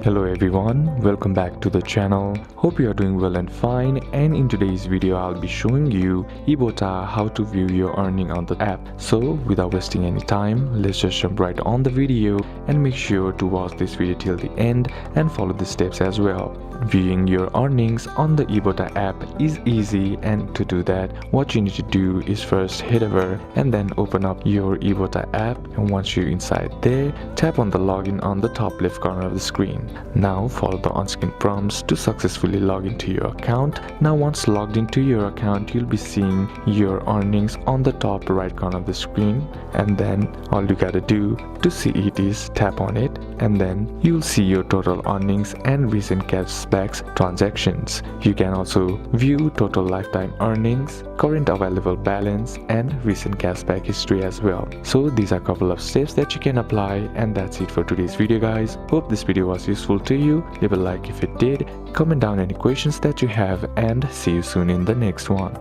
Hello everyone, welcome back to the channel. Hope you are doing well and fine, and in today's video I'll be showing you Ibotta how to view your earning on the app. So without wasting any time, let's just jump right on the video and make sure to watch this video till the end and follow the steps as well. Viewing your earnings on the Ibotta app is easy, and to do that what you need to do is first head over and then open up your Ibotta app, and once you're inside there, tap on the login on the top left corner of the screen. Now follow the on-screen prompts to successfully log into your account. Now once logged into your account, you'll be seeing your earnings on the top right corner of the screen, and then all you gotta do to see it is tap on it, and then you'll see your total earnings and recent cashback transactions. You can also view total lifetime earnings, current available balance, and recent cashback history as well. So these are a couple of steps that you can apply, and that's it for today's video guys. Hope this video was useful to you. Leave a like if it did, comment down any questions that you have, and see you soon in the next one.